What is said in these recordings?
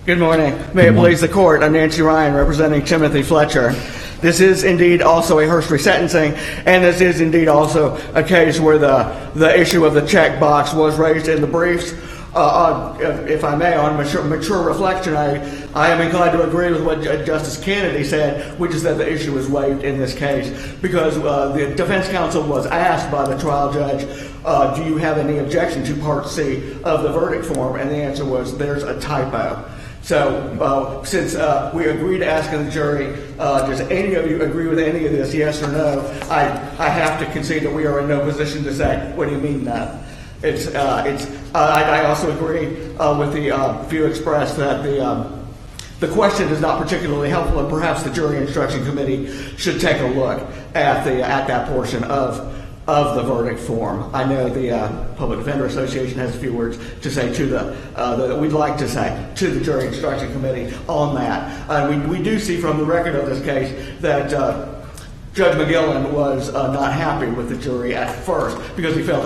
Good morning. May it please the court, I'm Nancy Ryan representing Timothy Fletcher. This is indeed also a Hurst resentencing, and this is indeed also a case where the issue of the checkbox was raised in the briefs. If I may, on mature reflection, I am inclined to agree with what Justice Kennedy said, which is that the issue is waived in this case, because the defense counsel was asked by the trial judge, do you have any objection to Part C of the verdict form? And the answer was, there's a typo. So since we agreed to asking the jury, does any of you agree with any of this, yes or no, I have to concede that we are in no position to say, what do you mean that? I also agree with the view expressed that the question is not particularly helpful, and perhaps the jury instruction committee should take a look at that portion of the verdict form. I know the Public Defender Association has a few words to say to that we'd like to say to the jury instruction committee on that. We do see from the record of this case that Judge McGillen was not happy with the jury at first, because he felt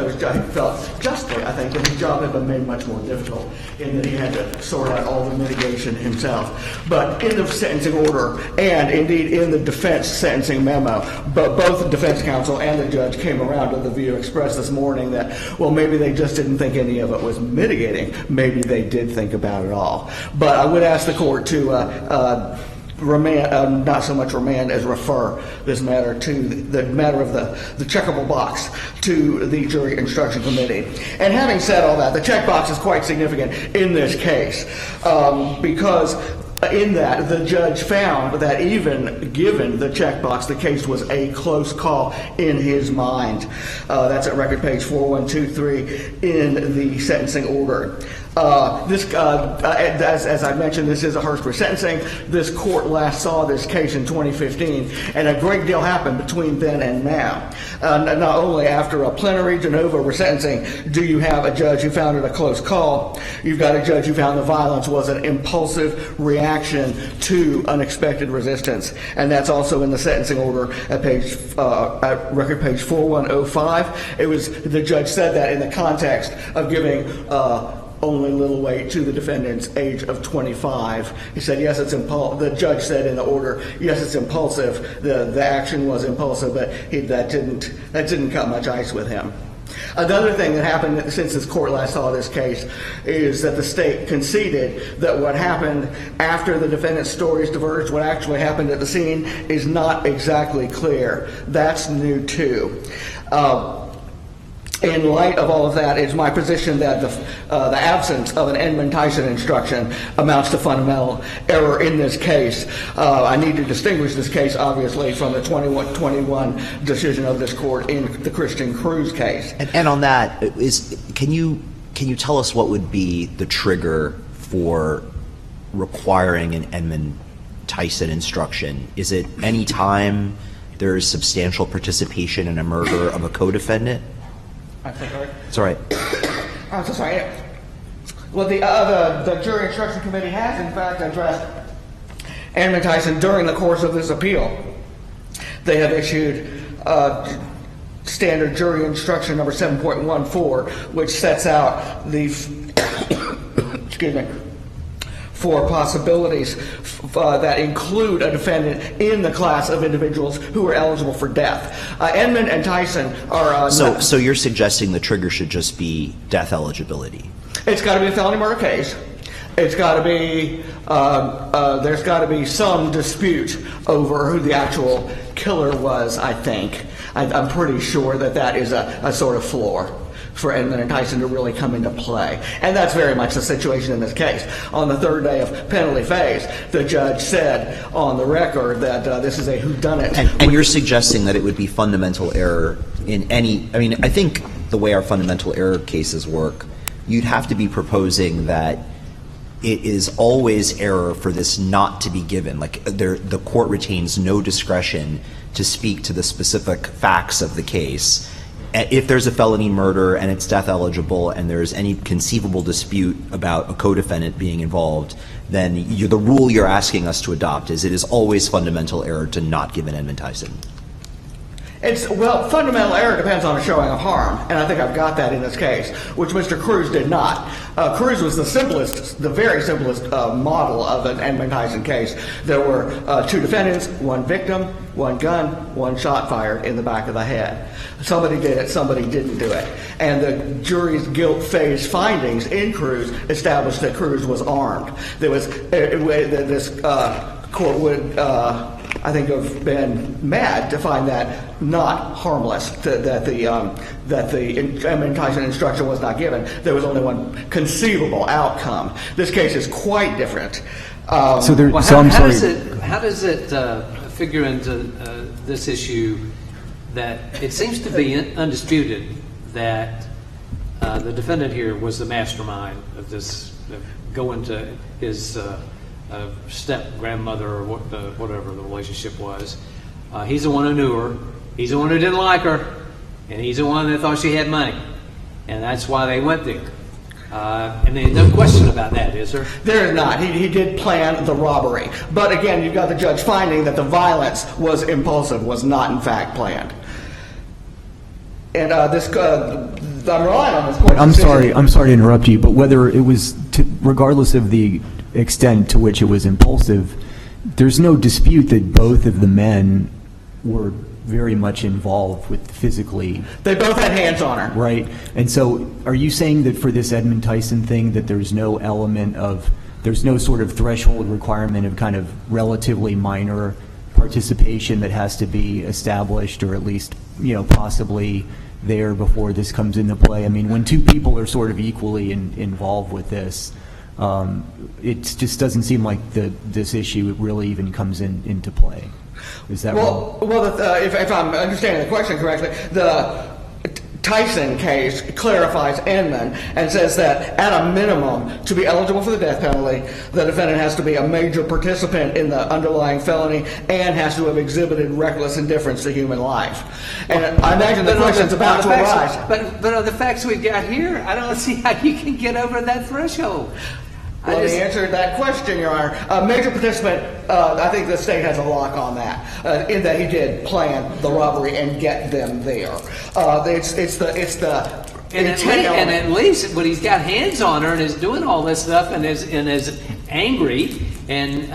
justly, I think, that his job had been made much more difficult in that he had to sort out all the mitigation himself. But in the sentencing order, and indeed in the defense sentencing memo, both the defense counsel and the judge came around to the view expressed this morning that, well, maybe they just didn't think any of it was mitigating. Maybe they did think about it all. But I would ask the court to remand, not so much remand as refer this matter to the matter of the checkable box to the jury instruction committee. And having said all that, the checkbox is quite significant in this case because in that the judge found that even given the checkbox, the case was a close call in his mind. That's at record page 4123 in the sentencing order. As I mentioned, this is a Hurst resentencing. This court last saw this case in 2015, and a great deal happened between then and now. Not only after a plenary de novo resentencing do you have a judge who found it a close call, you've got a judge who found the violence was an impulsive reaction to unexpected resistance, and that's also in the sentencing order at record page 4105. It was the judge said that in the context of giving only little weight to the defendant's age of 25. He said, yes, it's impulsive. The judge said in the order, yes, it's impulsive. The action was impulsive, but that didn't cut much ice with him. Another thing that happened since this court last saw this case is that the state conceded that what happened after the defendant's stories diverged, what actually happened at the scene, is not exactly clear. That's new too. In light of all of that, it's my position that the absence of an Edmund-Tyson instruction amounts to fundamental error in this case. I need to distinguish this case, obviously, from the 21 decision of this court in the Christian Cruz case. And on that, can you tell us what would be the trigger for requiring an Edmund-Tyson instruction? Is it any time there is substantial participation in a murder of a co-defendant? I'm so sorry. It's all right. I'm so sorry. Well, the jury instruction committee has, in fact, addressed Edmund-Tyson during the course of this appeal. They have issued standard jury instruction number 7.14, which sets out the excuse me, for possibilities that include a defendant in the class of individuals who are eligible for death. Edmund and Tyson are... So you're suggesting the trigger should just be death eligibility? It's got to be a felony murder case. It's got to be... there's got to be some dispute over who the actual killer was, I think. I'm pretty sure that is a sort of floor for Edmund and Tyson to really come into play. And that's very much the situation in this case. On the third day of penalty phase, the judge said on the record that this is a whodunit. And you're suggesting that it would be fundamental error in any... I mean, I think the way our fundamental error cases work, you'd have to be proposing that it is always error for this not to be given. Like, the court retains no discretion to speak to the specific facts of the case. If there's a felony murder and it's death eligible and there's any conceivable dispute about a co-defendant being involved, then the rule you're asking us to adopt is it is always fundamental error to not give an Edmund-Tyson. Well, fundamental error depends on a showing of harm, and I think I've got that in this case, which Mr. Cruz did not. Cruz was the very simplest model of an Edmund Tyson case. There were 2 defendants, 1 victim, 1 gun, 1 shot fired in the back of the head. Somebody did it, somebody didn't do it. And the jury's guilt phase findings in Cruz established that Cruz was armed. There was, this court would, I think, have been mad to find that not harmless, that the Edmund Tyson instruction was not given. There was only one conceivable outcome. This case is quite different. How does it figure into this issue that it seems to be undisputed that the defendant here was the mastermind of this, going to his step-grandmother or whatever the relationship was. He's the one who knew her. He's the one who didn't like her. And he's the one that thought she had money. And that's why they went there. And there's no question about that, is there? There is not. He did plan the robbery. But again, you've got the judge finding that the violence was impulsive, was not in fact planned. And I'm relying on this court. I'm sorry to interrupt you, but whether it was, regardless of the extent to which it was impulsive, there's no dispute that both of the men were very much involved with physically. They both had hands on her. Right. And so are you saying that for this Edmund Tyson thing that there's no sort of threshold requirement of kind of relatively minor participation that has to be established, or at least, possibly there before this comes into play? I mean, when 2 people are sort of equally involved with this, it just doesn't seem like this issue really even comes into play. Is that wrong? Well, if I'm understanding the question correctly, the Tyson case clarifies Edmund and says that at a minimum, to be eligible for the death penalty, the defendant has to be a major participant in the underlying felony and has to have exhibited reckless indifference to human life. And I imagine the question's about to arise. But on the facts we've got here, I don't see how you can get over that threshold. Well, the answer to that question, Your Honor, a major participant, I think the state has a lock on that, in that he did plan the robbery and get them there. It's the intent element. And at least when he's got hands on her and is doing all this stuff and is angry, and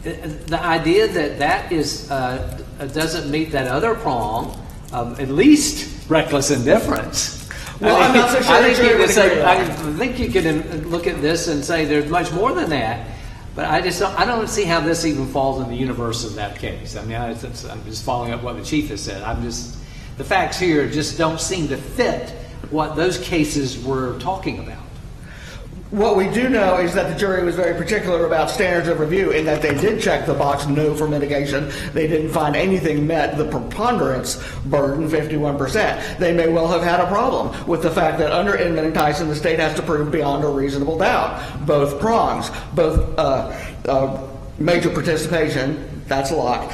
the idea that is doesn't meet that other prong of at least reckless indifference. Well, I'm not so sure. I think you can look at this and say there's much more than that, but I don't see how this even falls in the universe of that case. I mean, I'm just following up what the chief has said. The facts here just don't seem to fit what those cases were talking about. What we do know is that the jury was very particular about standards of review, in that they did check the box no for mitigation. They didn't find anything met the preponderance burden, 51%. They may well have had a problem with the fact that under Edmund and Tyson, the state has to prove beyond a reasonable doubt both prongs, both major participation, that's a lock,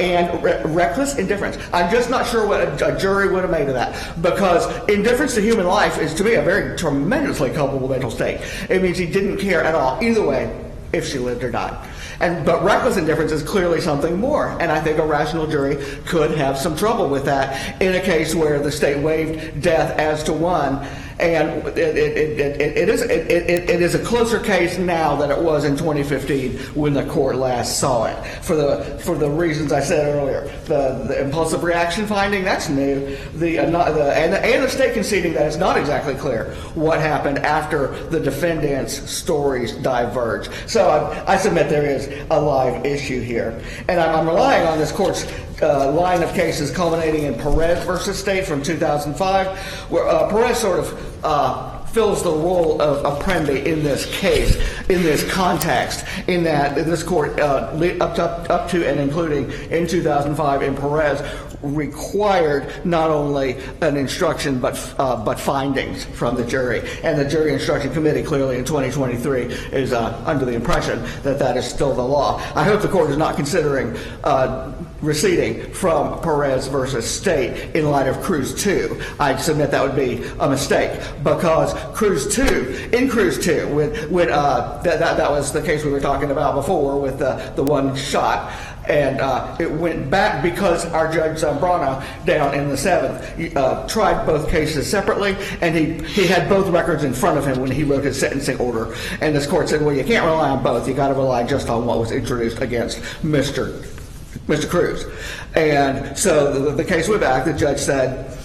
and reckless indifference. I'm just not sure what a jury would have made of that, because indifference to human life is, to me, a very tremendously culpable mental state. It means he didn't care at all, either way, if she lived or died. But reckless indifference is clearly something more, and I think a rational jury could have some trouble with that in a case where the state waived death as to one. And it is a closer case now than it was in 2015 when the court last saw it. For the reasons I said earlier, the impulsive reaction finding, that's new. And the state conceding that it's not exactly clear what happened after the defendant's stories diverge. So I submit there is a live issue here, and I'm relying on this court's line of cases culminating in Perez versus State from 2005, where Perez sort of fills the role of Apprendi in this case, in this context, in that this court, up to and including in 2005 in Perez, required not only an instruction but findings from the jury. And the jury instruction committee clearly in 2023 is under the impression that that is still the law. I hope the court is not considering receding from Perez versus State in light of Cruz 2. I'd submit that would be a mistake, because Cruz 2, when that was the case we were talking about before with the one shot, And it went back because our Judge Zambrano down in the 7th tried both cases separately, and he had both records in front of him when he wrote his sentencing order. And this court said, well, you can't rely on both. You got to rely just on what was introduced against Mr. Cruz. And so the case went back. The judge said,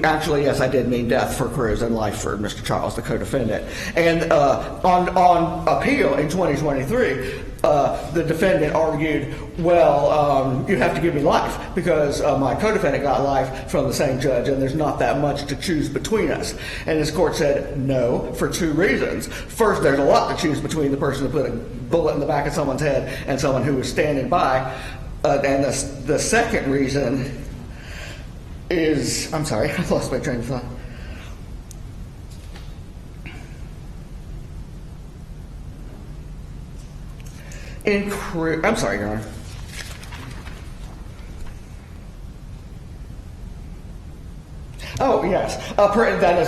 actually, yes, I did mean death for Cruz and life for Mr. Charles, the co-defendant. And on appeal in 2023, the defendant argued, well, you have to give me life because my co-defendant got life from the same judge, and there's not that much to choose between us. And this court said no for 2 reasons. First, there's a lot to choose between the person who put a bullet in the back of someone's head and someone who was standing by. And the second reason is, I'm sorry, I lost my train of thought. I'm sorry, Your Honor. Oh, yes.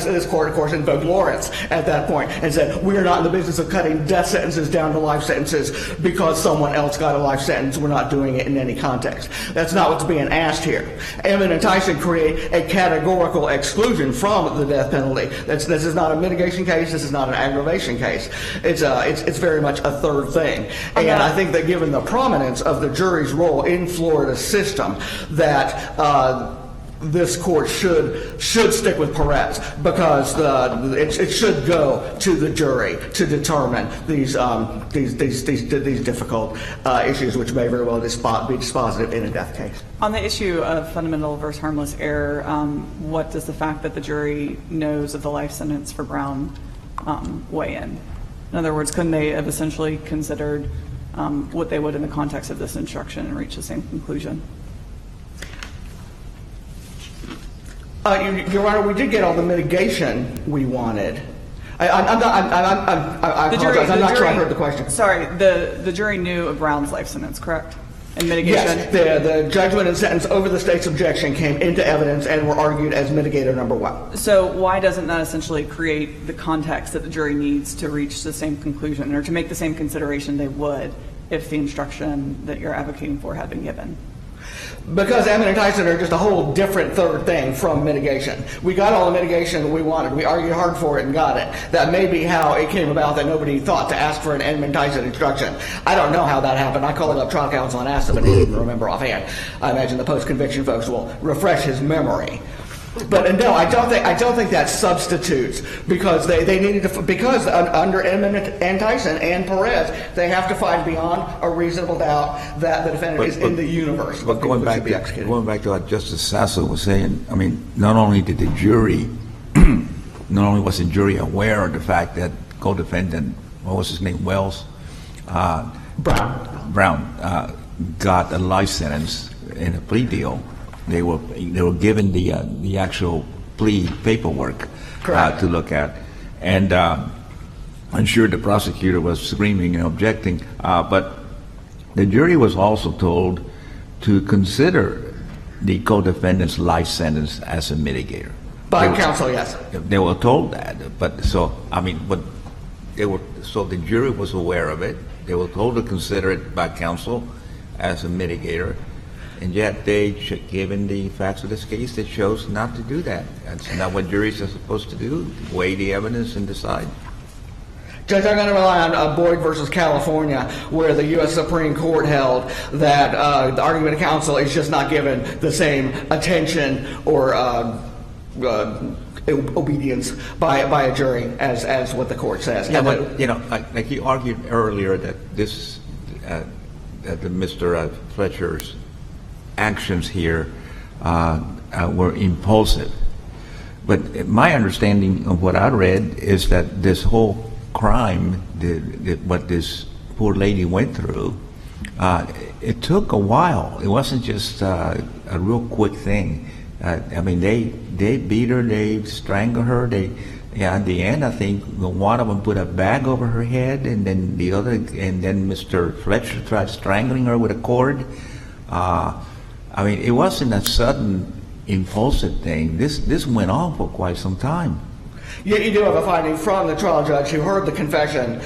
This court, of course, invoked Lawrence at that point and said, we are not in the business of cutting death sentences down to life sentences because someone else got a life sentence. We're not doing it in any context. That's not what's being asked here. Emmett and Tyson create a categorical exclusion from the death penalty. This is not a mitigation case. This is not an aggravation case. It's very much a third thing. And I think that given the prominence of the jury's role in Florida's system, that this court should stick with Perez because it should go to the jury to determine these difficult issues, which may very well be dispositive in a death case. On the issue of fundamental versus harmless error, what does the fact that the jury knows of the life sentence for Brown weigh in? In other words, couldn't they have essentially considered what they would in the context of this instruction and reach the same conclusion? Your Honor, we did get all the mitigation we wanted. I apologize. I'm not sure I heard the question. Sorry, the jury knew of Brown's life sentence, correct? And mitigation? Yes, the judgment and sentence over the state's objection came into evidence and were argued as mitigator number 1. So why doesn't that essentially create the context that the jury needs to reach the same conclusion or to make the same consideration they would if the instruction that you're advocating for had been given? Because Emmett and Tyson are just a whole different third thing from mitigation. We got all the mitigation we wanted. We argued hard for it and got it. That may be how it came about that nobody thought to ask for an Emmett and Tyson instruction. I don't know how that happened. I called up trial counsel and asked him, and he didn't remember offhand. I imagine the post-conviction folks will refresh his memory. But no, I don't think that substitutes because they needed to, because under Emmett and Tyson and Perez, they have to find beyond a reasonable doubt that the defendant is in the universe. But going back to what Justice Sasso was saying, I mean, not only did the jury, not only was the jury aware of the fact that co-defendant, what was his name, Brown got a life sentence in a plea deal. They were given the actual plea paperwork to look at, and I'm sure the prosecutor was screaming and objecting. But the jury was also told to consider the co-defendant's life sentence as a mitigator. By counsel, yes. They were told that, but so I mean, but they were so the jury was aware of it. They were told to consider it by counsel as a mitigator. And yet they, given the facts of this case, they chose not to do that. That's not what juries are supposed to do, weigh the evidence and decide. Judge, I'm going to rely on Boyd versus California, where the U.S. Supreme Court held that the argument of counsel is just not given the same attention or obedience by a jury as what the court says. Yeah, but like you argued earlier that this that Mr. Fletcher's actions here were impulsive. But my understanding of what I read is that this whole crime, what this poor lady went through, it took a while. It wasn't just a real quick thing. I mean, they beat her, they strangled her. At the end, I think one of them put a bag over her head, and then Mr. Fletcher tried strangling her with a cord. I mean, it wasn't a sudden, impulsive thing. This went on for quite some time. Yet you do have a finding from the trial judge who heard the confession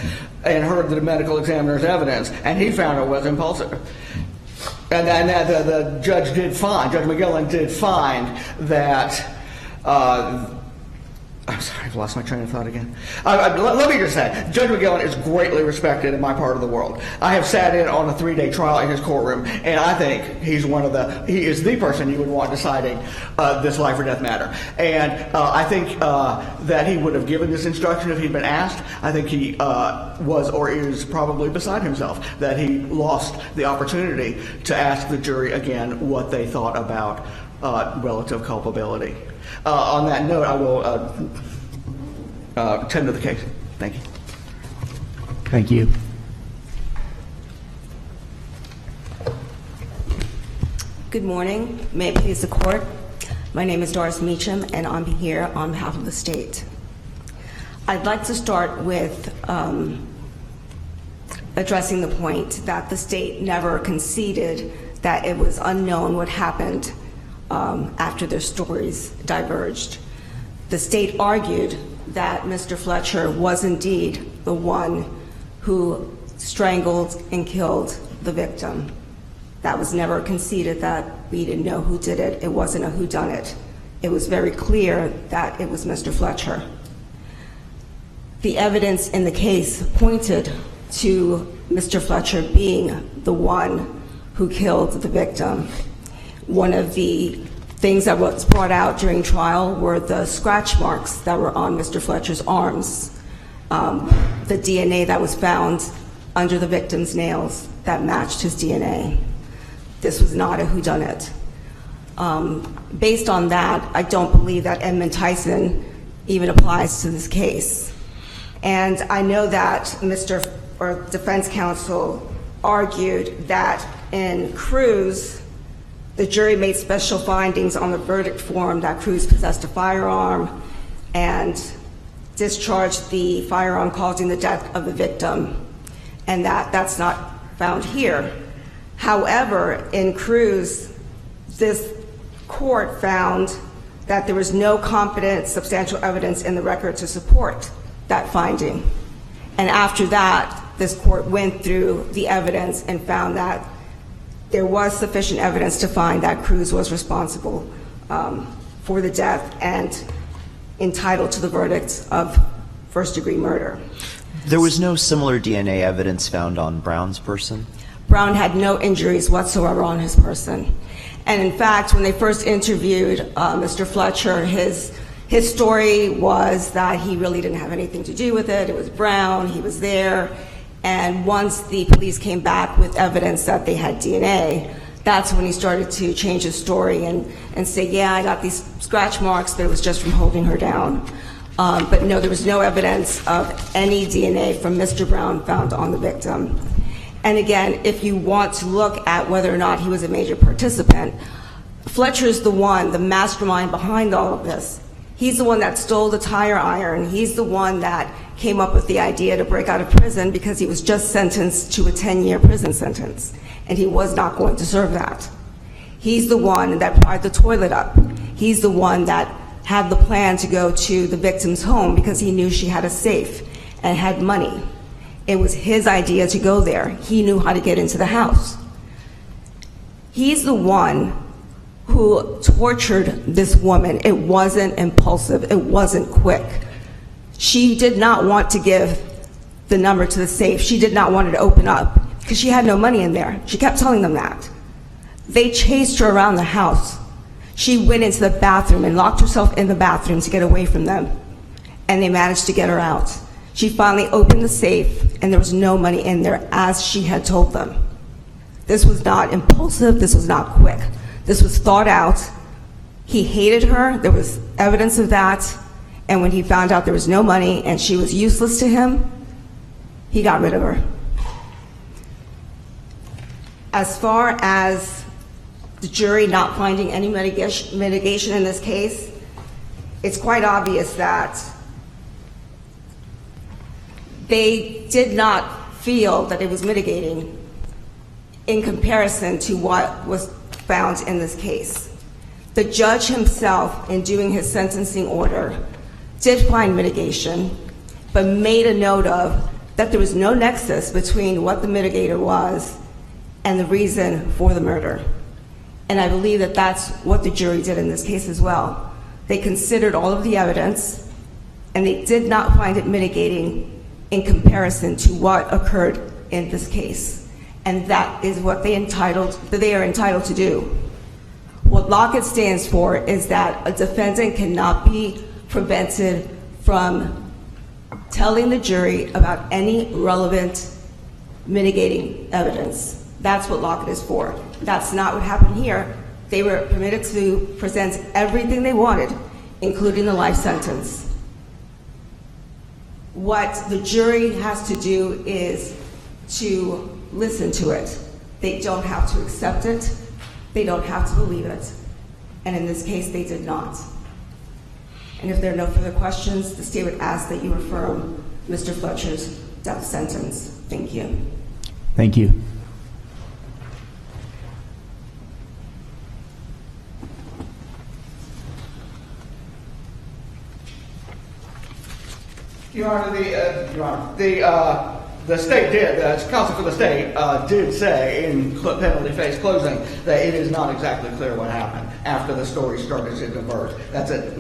and heard the medical examiner's evidence, and he found it was impulsive. And the judge did find, Judge McGillen did find that, I'm sorry, I've lost my train of thought again. Let me just say, Judge McGillen is greatly respected in my part of the world. I have sat in on a 3-day trial in his courtroom, and I think he is the person you would want deciding this life or death matter. And I think that he would have given this instruction if he'd been asked. I think he was or is probably beside himself that he lost the opportunity to ask the jury again what they thought about relative culpability. On that note, I will tend to the case. Thank you. Thank you. Good morning. May it please the court. My name is Doris Meacham, and I'm here on behalf of the state. I'd like to start with addressing the point that the state never conceded that it was unknown what happened after their stories diverged. The state argued that Mr. Fletcher was indeed the one who strangled and killed the victim. That was never conceded, that we didn't know who did it. It wasn't a whodunit. It was very clear that it was Mr. Fletcher. The evidence in the case pointed to Mr. Fletcher being the one who killed the victim. One of the things that was brought out during trial were the scratch marks that were on Mr. Fletcher's arms, the DNA that was found under the victim's nails that matched his DNA. This was not a whodunit. Based on that, I don't believe that Edmund Tyson even applies to this case. And I know that defense counsel argued that in Cruz, the jury made special findings on the verdict form that Cruz possessed a firearm and discharged the firearm causing the death of the victim, and that's not found here. However, in Cruz, this court found that there was no competent substantial evidence in the record to support that finding. And after that, this court went through the evidence and found that there was sufficient evidence to find that Cruz was responsible for the death and entitled to the verdict of first-degree murder. There was no similar DNA evidence found on Brown's person? Brown had no injuries whatsoever on his person. And in fact, when they first interviewed Mr. Fletcher, his story was that he really didn't have anything to do with it. It was Brown, he was there. And once the police came back with evidence that they had DNA, that's when he started to change his story and say, yeah, I got these scratch marks, but it was just from holding her down. But no, there was no evidence of any DNA from Mr. Brown found on the victim. And again, if you want to look at whether or not he was a major participant, Fletcher's the one, the mastermind behind all of this. He's the one that stole the tire iron. He's the one that came up with the idea to break out of prison because he was just sentenced to a 10-year prison sentence, and he was not going to serve that. He's the one that pried the toilet up. He's the one that had the plan to go to the victim's home because he knew she had a safe and had money. It was his idea to go there. He knew how to get into the house. He's the one who tortured this woman. It wasn't impulsive. It wasn't quick. She did not want to give the number to the safe. She did not want it to open up because she had no money in there. She kept telling them that. They chased her around the house. She went into the bathroom and locked herself in the bathroom to get away from them, and they managed to get her out. She finally opened the safe, and there was no money in there, as she had told them. This was not impulsive. This was not quick. This was thought out. He hated her. There was evidence of that. And when he found out there was no money and she was useless to him, he got rid of her. As far as the jury not finding any mitigation in this case, it's quite obvious that they did not feel that it was mitigating in comparison to what was found in this case. The judge himself, in doing his sentencing order, did find mitigation, but made a note of that there was no nexus between what the mitigator was and the reason for the murder. And I believe that that's what the jury did in this case as well. They considered all of the evidence, and they did not find it mitigating in comparison to what occurred in this case. And that is what they are entitled to do. What Lockett stands for is that a defendant cannot be prevented from telling the jury about any relevant mitigating evidence. That's what Lockett is for. That's not what happened here. They were permitted to present everything they wanted, including the life sentence. What the jury has to do is to listen to it. They don't have to accept it. They don't have to believe it. And in this case, they did not. And if there are no further questions, the state would ask that you affirm Mr. Fletcher's death sentence. Thank you. Thank you. Your Honor, the state did, counsel for the state did say in penalty phase closing that it is not exactly clear what happened after the story started to diverge. That's at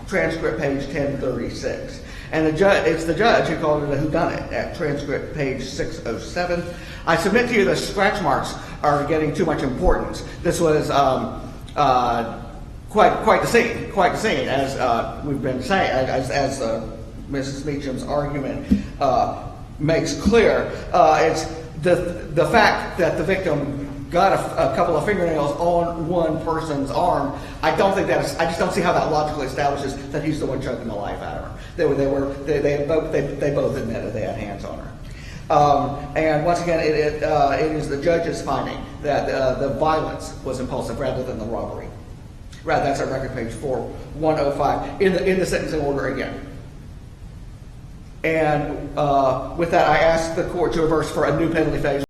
transcript page 1036. And it's the judge who called it a whodunit at transcript page 607. I submit to you the scratch marks are getting too much importance. This was quite the scene, as we've been saying, as Mrs. Meacham's argument makes clear. It's the fact that the victim got a couple of fingernails on one person's arm. I just don't see how that logically establishes that he's the one choking the life out of her. They both admitted they had hands on her. And once again, it is the judge's finding that the violence was impulsive rather than the robbery. That's at record page 4105 in the sentencing order again. And with that, I ask the court to reverse for a new penalty phase